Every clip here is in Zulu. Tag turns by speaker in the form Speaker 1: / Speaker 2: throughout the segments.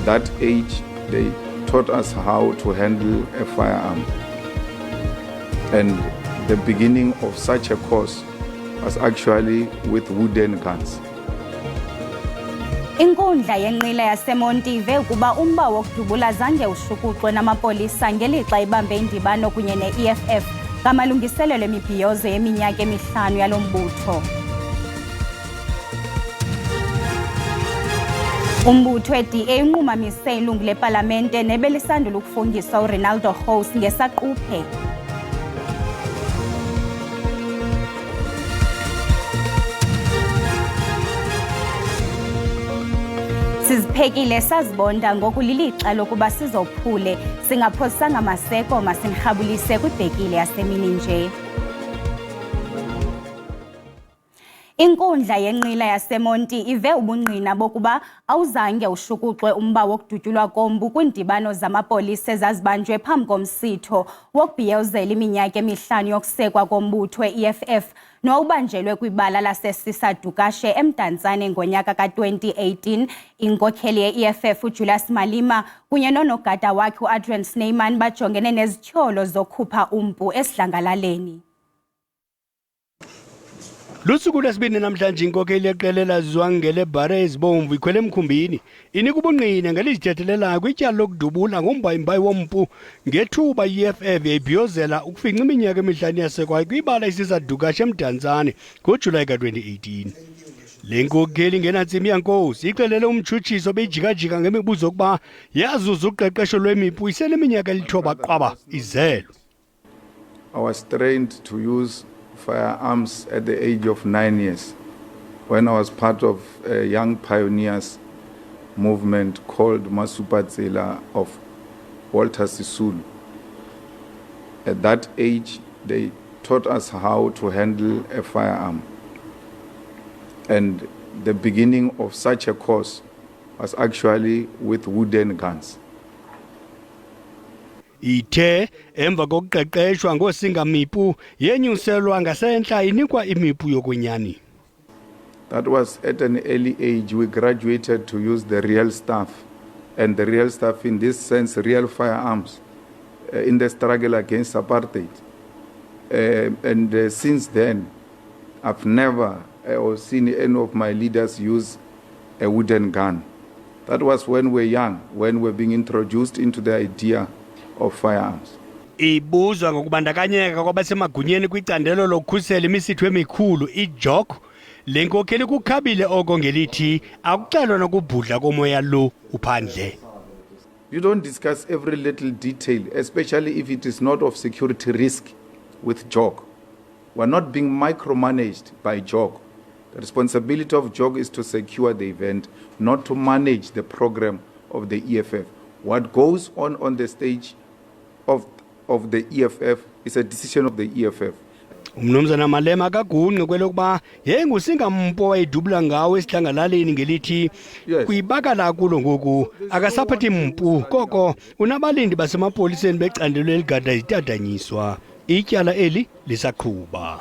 Speaker 1: At that age, they taught us how to handle a firearm. And the beginning of such a course was actually with wooden guns.
Speaker 2: Inkundla yenqila yaseMontive ukuba umba wokudubula zange ushukuxwe namapolisa ngelixa ibambe indibano kunye ne-EFF ngamalungiselelo emibhiyozo yeminyaka emihlanu yalo mbutho. Umbutho we-DA unqumamise ilungu lepalamente nebelisandula ukufungiswa uRinaldo Gouws ngesaquphe. Siziphekile sazibonda ngoku lilixa lokuba sizophule singaphosanga maseko masinirhabulise kwibhekile yasemini nje. Inkundla yenqila yaseMonti ive ubungqina bokuba awuzange ushukuxwe umba wokudutyulwa kombu kwindibano zamapolisa ezazibanjwe phambi komsitho wokubhiyozela iminyaka emihlanu yokusekwa kombutho we-EFF nowubanjelwe kwibala lasesisa Dukashe eMdantsane ngonyaka ka-2018. Inkokheli ye-EFF uJulius Malema kunye nonogada wakhe uAdrian Snyman bajongene nezityholo zokhupha umpu esidlangalaleni.
Speaker 3: Lusuku lwesibini namhlanje inkokheli yeqela elaziwa ngelebhare ezibomvu ikhwele emkhumbini inika ubungqina ngelizithethelela kwityala lokudubula ngombayimbayi wompu ngethuba i-EFF yayibhiyozela ukufinca iminyaka emihlanu yasekwayo kwibala isisa Dukashe eMdantsane ngoJulayi ka-2018. Le nkokheli ngenantsimi yankosi ixelele umtshutshiso beyijika-jika ngemibuzo ukuba yazuza uqeqesho lwemipu iseneminyaka elithoba qwaba izelwe.
Speaker 1: I was trained to use firearms at the age of 9 years when I was part of a young pioneers movement called Masupatsela of Walter Sisulu. At that age, they taught us how to handle a firearm. And the beginning of such a course was actually with wooden guns.
Speaker 3: Ithe emva kokuqeqeshwa ngosingamipu yenyuselwa ngasentla inikwa imipu yokwenyani.
Speaker 1: That was at an early age. We graduated to use the real stuff, and the real stuff in this sense, real firearms in the struggle against apartheid. Since then, I've never seen any of my leaders use a wooden gun. That was when we were young, when we were being introduced into the idea of firearms.
Speaker 3: Ibuzwa ngokubandakanyeka kwabasemagunyeni kwicandelo lokukhusela imisitho emikhulu iJOC. Le nkokheli kukhabile oko ngelithi akuxelwa nokubhudla komoya lo uphandle.
Speaker 1: You don't discuss every little detail, especially if it is not of security risk with JOC. We're not being micromanaged by JOC. The responsibility of JOC is to secure the event, not to manage the program of the EFF. What goes on the stage of the EFF is a decision of the EFF.
Speaker 3: Umnumzana Malema kagunqe kwelokuba yengusingampo wayidubula ngawo esidlangalaleni ngelithi kuyibakala kulo ngoku akasaphathi mpu koko unabalindi basemapoliseni becandelo eligada izitadanyiswa ityala eli lisaqhuba.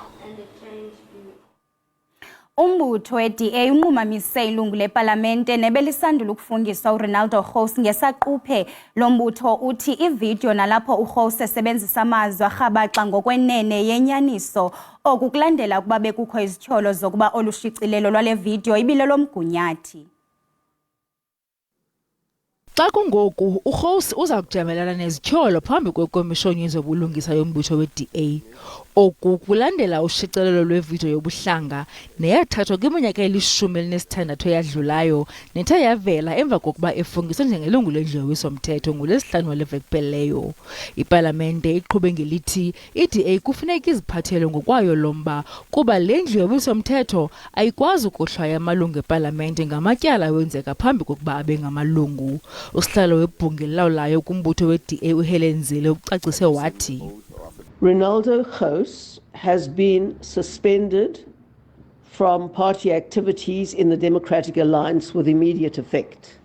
Speaker 2: Umbutho we-DA unqumamise ilungu lepalamente nebelisandula ukufungiswa uRinaldo Gouws ngesaquphe. Lo mbutho uthi ividiyo nalapho uGouws esebenzisa amazwi arhabaxa ngokwenene yenyaniso oku kulandela ukuba bekukho izityholo zokuba olushicilelo lwale vidiyo ibilelomgunyathi.
Speaker 4: Xa kungoku uGouws uza kujamelana nezityholo phambi kwekomishoni yezobulungisa yombutho we-DA. Oku kulandela ushicilelo lwevidiyo yobuhlanga neyathathwa kwiminyaka eli-16 eyadlulayo nethe yavela emva kokuba efungiswe njengelungu lendlu yowiso-mthetho ngolwesihlanu waleveki kupheleyo. Ipalamente iqhube ngelithi i-DA kufuneka iziphathele ngokwayo lomba kuba le ndlu yowiso-mthetho ayikwazi ukuhlwaya amalungu epalamente ngamatyala awenzeka phambi kokuba abe ngamalungu. Usihlalo webhunga elilawulayo kumbutho we-DA uHelen Zille ucacise wathi
Speaker 5: Rinaldo Gouws has been suspended from party activities in the Democratic Alliance with immediate effect.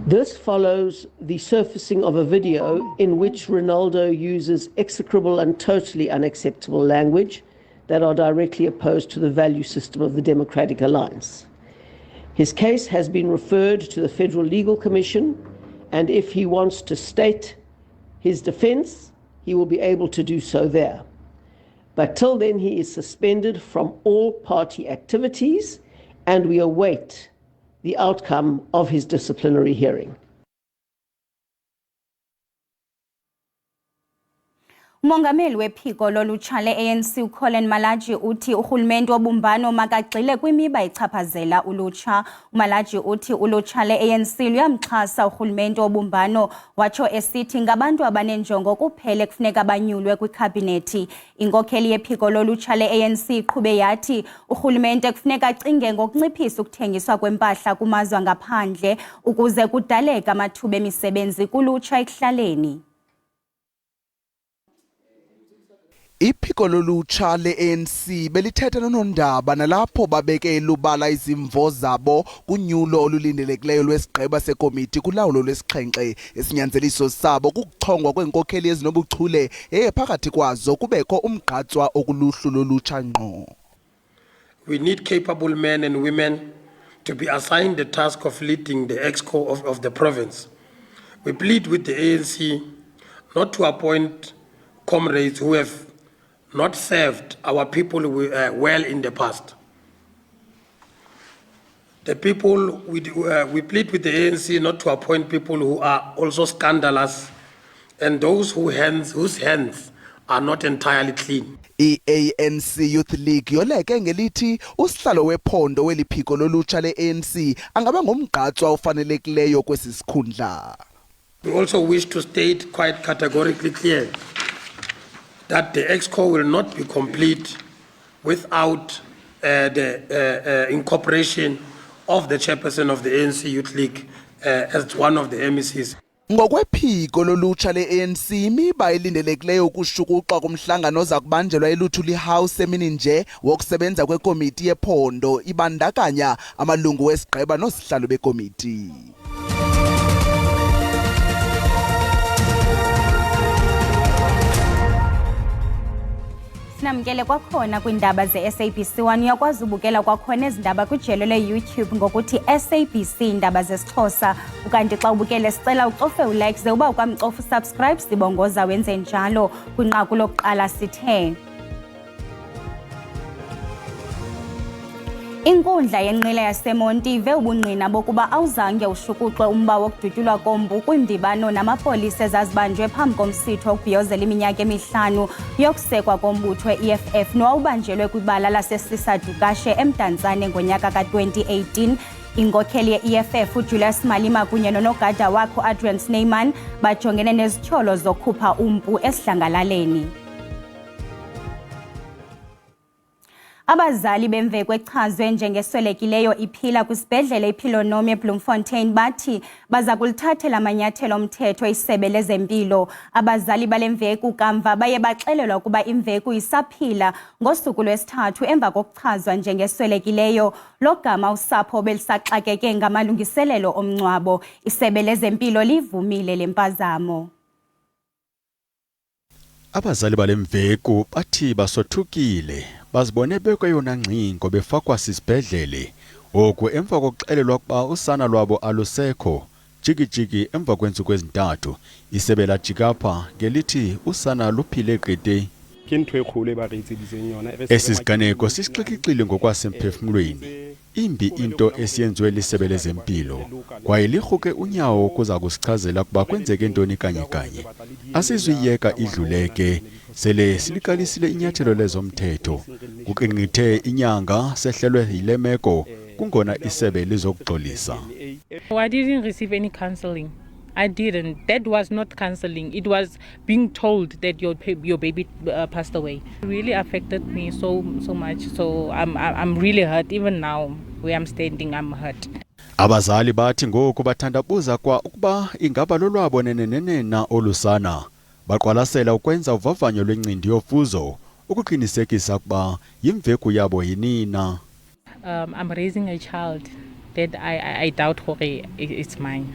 Speaker 5: This follows the surfacing of a video in which Rinaldo uses execrable and totally unacceptable language that are directly opposed to the value system of the Democratic Alliance. His case has been referred to the Federal Legal Commission, and if he wants to state his defense, he will be able to do so there. But till then, he is suspended from all party activities, and we await the outcome of his disciplinary hearing.
Speaker 2: Umongameli wephiko lolutsha le-ANC uColin Malaji uthi urhulumente wobumbano makagxile kwimiba echaphazela ulutsha. uMalaji uthi ulutsha le-ANC luyamxhasa urhulumente wobumbano, watsho esithi ngabantu abanenjongo kuphela ekufuneka banyulwe kwikhabinethi. Inkokheli yephiko lolutsha le-ANC iqhube yathi urhulumente kufuneka acinge ngokunciphisa ukuthengiswa kwempahla kumazwe angaphandle ukuze kudaleke amathuba emisebenzi kulutsha ekuhlaleni.
Speaker 6: Iphiko lolutsha le-ANC belithetha nonondaba nalapho babeke elubala izimvo zabo kunyulo olulindelekileyo lwesigqeba sekomiti kulawulo lwesixhenxe. Esinyanzeliso sabo kukuchongwa kwenkokheli ezinobuchule phakathi kwazo kubekho umgqatswa okuluhlu lolutsha ngqo.
Speaker 7: We need capable men and women to be assigned the task of leading the EXCO of the province. We plead with the ANC not to appoint comrades who have not served our people well in the past. We plead with the ANC not to appoint people who are also scandalous and those whose hands are not entirely clean.
Speaker 6: I-ANC Youth League yoleke ngelithi usihlalo wephondo weliphiko lolutsha le-ANC angaba ngomgqatswa ofanelekileyo kwesi sikhundla.
Speaker 7: We also wish to state quite categorically clear that the EXCO will not be complete without the incorporation of the chairperson of the ANC Youth League as one of the MECs.
Speaker 6: Ngokwephiko lolutsha le-ANC imiba elindelekileyo ukushukuxa kumhlangano oza kubanjelwa eLuthuli House emini nje wokusebenza kwekomiti yephondo ibandakanya amalungu wesigqeba nosihlalo bekomiti.
Speaker 2: Sinamkele kwakhona kwindaba ze-SABC1 uyakwazi ubukela kwakhona ezindaba kwijelo le-YouTube ngokuthi SABC indaba zesiXhosa. Ukanti xa ubukele sicela ucofe ulike ze uba ukwamcofa usubscribe sibongoza wenze njalo. Kwinqaku lokuqala sithe inkundla yenqila yaseMonti ive ubungqina bokuba awuzange ushukuxwe umba wokudutyulwa kompu kwindibano namapolisa ezazibanjwe phambi komsitho wokubhiyozela iminyaka emihlanu yokusekwa kombutho we-EFF nowawubanjelwe kwibala laseSisadukashe eMdantsane ngonyaka ka-2018. Inkokheli ye-EFF uJulius Malema kunye nonogada wakhe uAdrian Snyman bajongene nezityholo zokhupha umpu esidlangalaleni. Abazali bemveko echazwe njengeswelekileyo iphila kwisibhedlele iPhilonom eBloemfontein bathi baza kulithathela amanyathelo omthetho isebe lezempilo. Abazali balemveko kamva baye baxelelwa ukuba imveko isaphila ngosuku lwesithathu emva kokuchazwa njengeswelekileyo. Lo gama usapho belisaxakeke ngamalungiselelo omngcwabo. Isebe lezempilo livumile lempazamo.
Speaker 8: Abazali balemveko bathi basothukile bazibone bekweyona ngxingo befakwa sisibhedlele oku emva kokuxelelwa ukuba usana lwabo alusekho jikijiki emva kweentsuku ezintathu. Isebe lajikapha ngelithi usana luphile qete. Esi siganeko sisixikixile ngokwasemphefumlweni. Imbi into esiyenziwe lisebe lezempilo kwaye lirhuke unyawo kuza kusichazela ukuba kwenzeke ntoni kanye. Asizuyiyeka idluleke sele siliqalisile inyathelo lezomthetho. Kuqinqithe inyanga sehlelwe yile meko kungona isebe lizokuxolisa.
Speaker 9: I didn't receive any counseling. I didn't. That was not counseling. It was being told that your baby passed away. It really affected me so much. So I'm really hurt. Even now, where I'm standing, I'm hurt.
Speaker 8: Abazali bathi ngoku bathandabuza kwa ukuba ingaba lolwabo nenenena olusana. Baqwalasela ukwenza uvavanyo lwencindi yofuzo ukuqinisekisa ukuba yimveko yabo yinina.
Speaker 9: I'm raising a child that I doubt it's mine.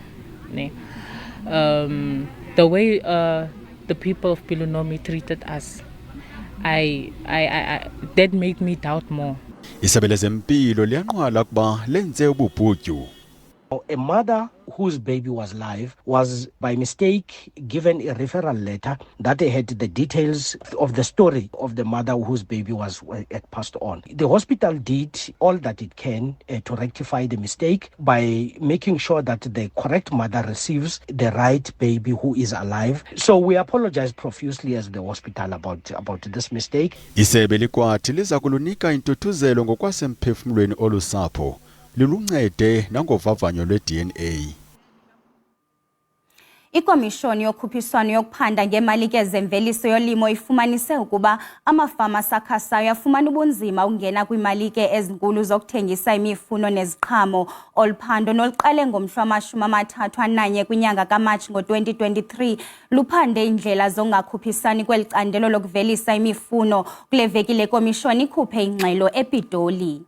Speaker 9: The way the people of Philonom treated us, that made me doubt more.
Speaker 8: Isebe lezempilo liyanqwala kuba lenze ububhudyu.
Speaker 10: A mother whose baby was live was by mistake given a referral letter that had the details of the story of the mother whose baby had passed on. The hospital did all that it can to rectify the mistake by making sure that the correct mother receives the right baby who is alive. So we apologize profusely as the hospital about this mistake.
Speaker 8: Isebe likwathi liza kulunika intuthuzelo ngokwasemphefumulweni olusapho. Luluncede nangovavanyo lwe-DNA.
Speaker 2: Ikomishoni yokhuphiswano yokuphanda ngeemalike zemveliso yolimo ifumanise ukuba amafama asakhasayo afumana ubunzima ukungena kwiimalike ezinkulu zokuthengisa imifuno neziqhamo. Oluphando noluqale ngomhla wama-31 kwinyanga kaMatshi ngo-2023 luphande indlela zongakhuphisani kweli candelo lokuvelisa imifuno. Kule veki le komishoni ikhuphe ingxelo ePitoli.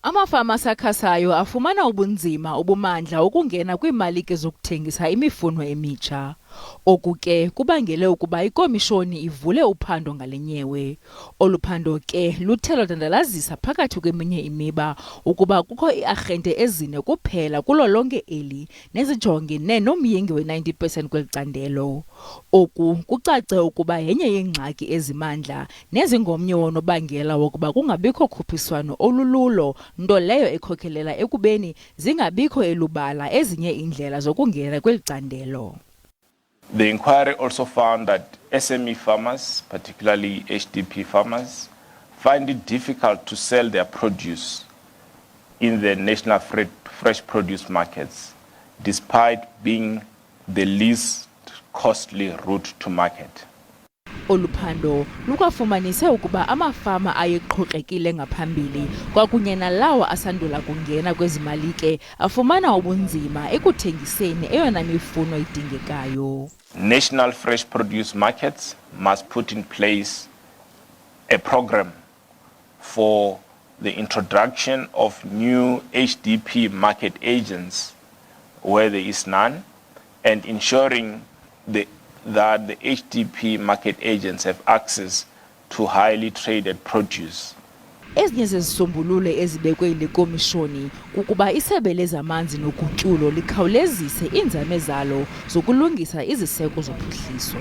Speaker 4: Amafama asakhasayo afumana ubunzima obumandla ukungena kwiimalike zokuthengisa imifuno emitsha. Oku ke kubangele ukuba ikomishoni ivule uphando ngalenyewe. Oluphando ke luthe lwadandalazisa phakathi kweminye imiba ukuba kukho iarhente ezine kuphela kulo lonke eli nezijongene nomyinge we-90% kweli candelo. Oku kucace ukuba yenye yeengxaki ezimandla nezingomnye wonobangela wokuba kungabikho khuphiswano olululo, nto leyo ekhokhelela ekubeni zingabikho elubala ezinye indlela zokungena kweli candelo.
Speaker 11: The inquiry also found that SME farmers, particularly HDP farmers, find it difficult to sell their produce in the national fresh produce markets, despite being the least costly route to market.
Speaker 4: Oluphando lukwafumanise ukuba amafama ayeqhokrekile ngaphambili kwakunye nalawo asandula kungena kwezi malike afumana ubunzima ekuthengiseni eyona mifuno idingekayo.
Speaker 11: National fresh produce markets must put in place a program for the introduction of new HDP market agents where there is none, and ensuring that the HDP market agents have access to highly traded produce.
Speaker 4: Ezinye zezisombululo ezibekwe yile komishoni kukuba isebe lezamanzi nogutyulo likhawulezise iinzame zalo zokulungisa iziseko zophuhliso.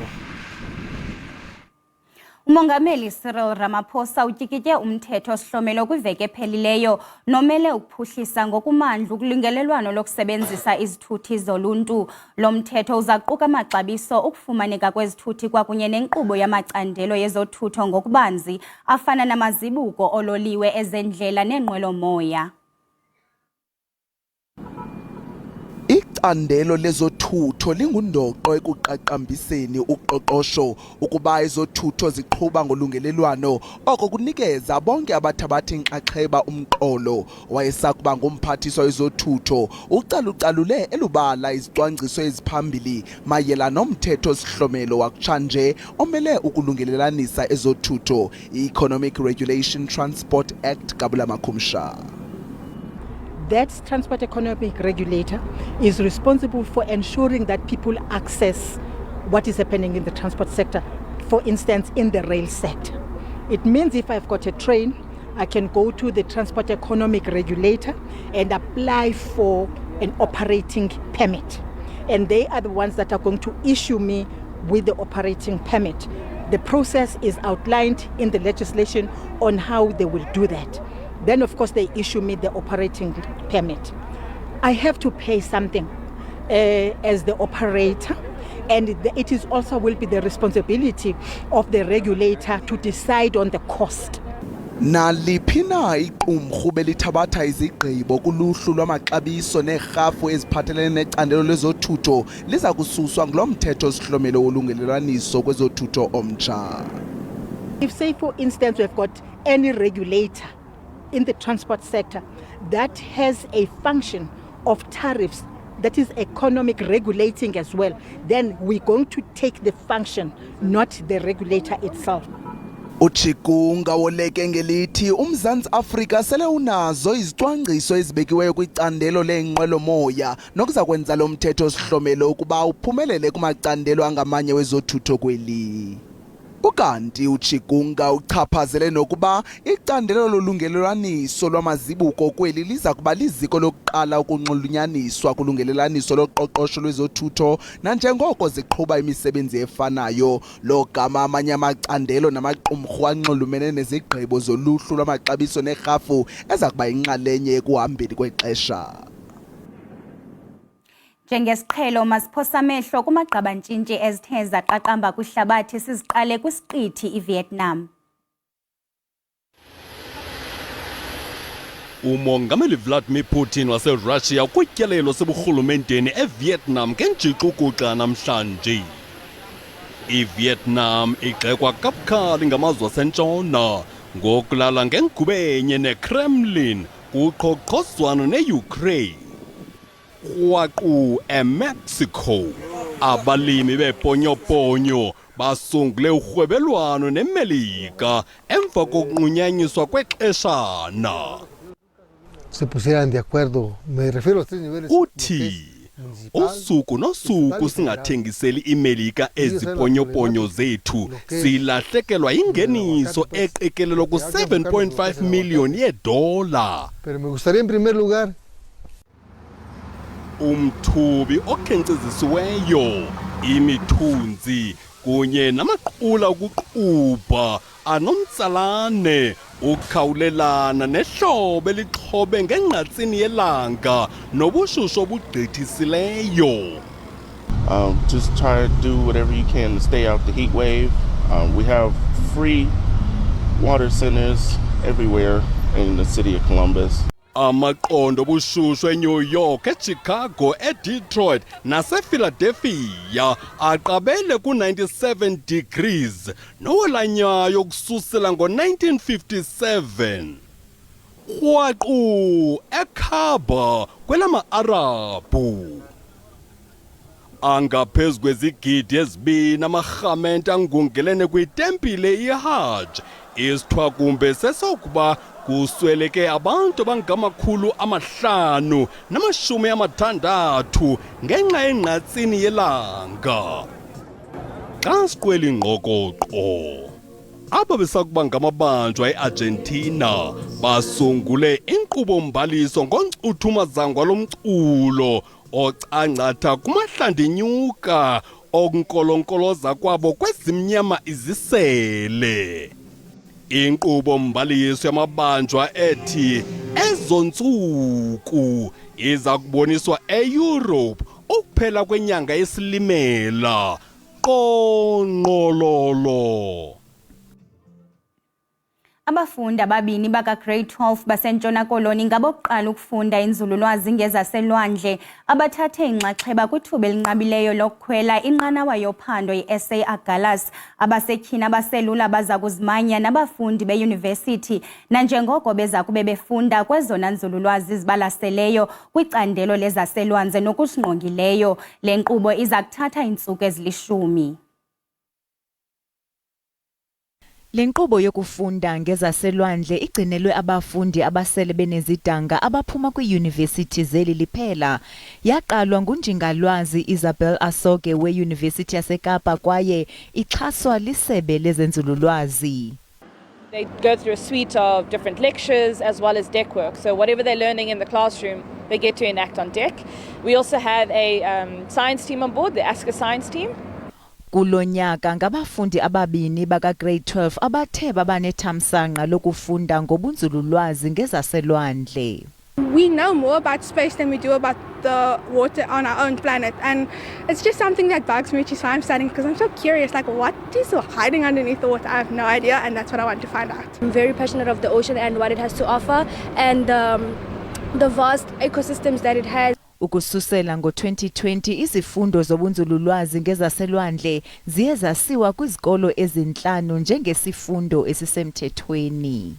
Speaker 2: Umongameli Cyril Ramaphosa utyikitye umthetho sihlomelo kwiveki ephelileyo nomele ukuphuhlisa ngokumandla ukulungelelwano lokusebenzisa izithuthi zoluntu. Lo mthetho uzaquka amaxabiso ukufumaneka kwezithuthi kwakunye nenkqubo yamacandelo yezothutho ngokubanzi afana namazibuko ololiwe ezendlela neenqwelomoya.
Speaker 6: Icandelo lezothutho lingundoqo ekuqaqambiseni uqoqosho ukuba ezothutho ziqhuba ngolungelelwano. Oko kunikeza bonke abathabathi inxaxheba umqolo. Wayesakuba ngumphathiswa wezothutho ucalucalule elubala izicwangciso eziphambili mayela nomthetho sihlomelo wakutshanje omele ukulungelelanisa ezothutho, i-Economic Regulation Transport Act Gabula Makhumsha.
Speaker 12: That transport economic regulator is responsible for ensuring that people access what is happening in the transport sector, for instance, in the rail sector. It means if I've got a train, I can go to the transport economic regulator and apply for an operating permit. And they are the ones that are going to issue me with the operating permit. The process is outlined in the legislation on how they will do that. Then, of course, they issue me the operating permit. I have to pay something as the operator, and it is also will be the responsibility of the regulator to decide on the cost.
Speaker 6: Naliphina iqumrhu belithabatha izigqibo kuluhlu lwamaxabiso neerhafu eziphathelene necandelo lezothutho liza kususwa ngulo mthetho sihlomelo wolungelelwaniso kwezothutho omtsha.
Speaker 12: If, say, for instance, we've got any regulator in the transport sector that has a function of tariffs that is economic regulating as well, then we're going to take the function, not the regulator itself.
Speaker 6: Uchikunga woleke ngelithi uMzantsi Afrika sele unazo izicwangciso ezibekiweyo kwicandelo leenqwelomoya nokuza kwenza lo mthetho sihlomelo ukuba uphumelele kumacandelo angamanye wezothutho kweli. ukanti uChigunga uchaphazele nokuba icandelo lolungelelwaniso lwamazibuko kweli liza kuba liziko lokuqala ukunxulunyaniswa kulungelelaniso loqoqosho lwezothutho nanjengoko ziqhuba imisebenzi efanayo. Lo gama amanye amacandelo namaqumrhu anxulumene nezigqibo zoluhlu lwamaxabiso nerhafu eza kuba inxalenye ekuhambeni kwexesha.
Speaker 2: Njengesiqhelo masiphosa amehlo kumagqabantshintshi ezithe zaqaqamba kwihlabathi siziqale kwisiqithi iVietnam.
Speaker 13: Umongameli Vladimir Putin waseRussia kutyelelo seburhulumenteni eVietnam ngenjixukuxa namhlanje. iVietnam igxekwa kabukhali ngamazwe asentshona ngokulala ngengubenye neKremlin kuqhoqhozwano neUkraine. Kwaqu eMexico abalimi beponyoponyo basungule urhwebelwano neMelika emva kokunqunyanyiswa kwexeshana.
Speaker 14: Se pusieran de acuerdo, me refiero a tres niveles.
Speaker 13: Uthi usuku nosuku singathengiseli iMelika eziponyoponyo zethu silahlekelwa ingeniso eqikelelwa ku 7.5 million yedola.
Speaker 14: Pero me gustaría en primer lugar
Speaker 13: umthubi okhenkcezisiweyo, imithunzi kunye namaqula okuqubha anomtsalane ukhawulelana nehlobo elixhobe ngengqatsini yelanga nobushushu obugqithisileyo.
Speaker 15: Just try to do whatever you can to stay out the heat wave. We have free water centers everywhere in the city of Columbus.
Speaker 13: Amaqondo obushushu eNew York, eChicago, eDetroit nasePhiladelphia aqabele ku-97 degrees nowelanyayo ukususela ngo-1957. Kwaqu eKhaba kwelama-Arabhu. Angaphezu kwezigidi ezibini amarhamente angungelene kwitempile iHajj. Isithwakumbe sesokuba kusweleke abantu abangamakhulu 560 ngenxa yengqatsini yelanga. Xa siqwela ingqokoqo, aba besakuba ngamabanjwa eArgentina basungule inkqubo-mbaliso ngoncuthu-mazangwa lomculo ocangcatha kumahlandinyuka okunkolonkoloza kwabo kwezimnyama izisele. Inkqubo-mbaliso yamabanjwa ethi ezontsuku iza kuboniswa eEurope ukuphela kwenyanga yesilimela. Qonqololo.
Speaker 2: Abafundi ababini baka-Grade 12 basentshona Koloni ngabokuqala ukufunda inzululwazi ngezaselwandle abathathe inxaxheba kwithuba elinqabileyo lokukhwela inqanawa yophando i-SA Agulhas. Abasetyhini abaselula baza kuzimanya nabafundi beyunivesithi nanjengoko beza kube befunda kwezona nzululwazi zibalaseleyo kwicandelo lezaselwandle nokusingqongileyo. Le nkqubo iza kuthatha iintsuku ezili-10.
Speaker 4: Le nkqubo yokufunda ngezaselwandle igcinelwe abafundi abasele benezidanga abaphuma kwiiyunivesithi zeli liphela. Yaqalwa nguNjingalwazi Isabel Asoke weYunivesithi yaseKapa kwaye ixhaswa lisebe lezenzululwazi.
Speaker 16: They go through a suite of different lectures as well as deck work. So whatever they're learning in the classroom, they get to enact on deck. We also have a science team on board, the ASCA science team.
Speaker 4: Kulonyaka ngabafundi ababini baka-Grade 12 abathe babanethamsanqa lokufunda ngobunzululwazi ngezaselwandle.
Speaker 17: We know more about space than we do about the water on our own planet, and it's just something that bugs me, which is why I'm studying, because I'm so curious, like what is hiding underneath the water? I have no idea, and that's what I want to find out.
Speaker 18: I'm very passionate of the ocean and what it has to offer, and the vast ecosystems that it has.
Speaker 4: Ukususela ngo-2020 izifundo zobunzululwazi ngezaselwandle ziye zasiwa kwizikolo ezinhlanu njengesifundo esisemthethweni.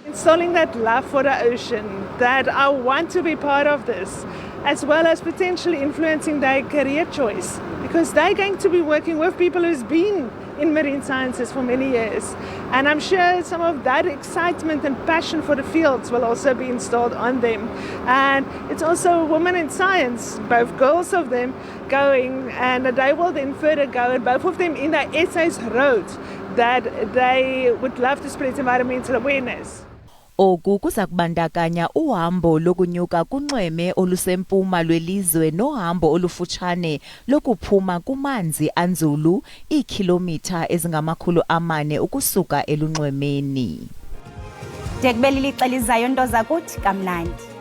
Speaker 19: Installing that love for the ocean, that I want to be part of this, as well as potentially influencing their career choice, because they're going to be working with people who's been in marine sciences for many years. And I'm sure some of that excitement and passion for the fields will also be installed on them. And it's also women in science, both girls of them going, and they will then further go, and both of them in their essays wrote that they would love to spread environmental awareness.
Speaker 4: Oku kuza kubandakanya uhambo lokunyuka kunxweme olusempuma lwelizwe nohambo olufutshane lokuphuma kumanzi anzulu iikhilomitha ezingama400 ukusuka elunxwemeni.
Speaker 2: Dekubeli licelizayo nto zakuthi kamnandi.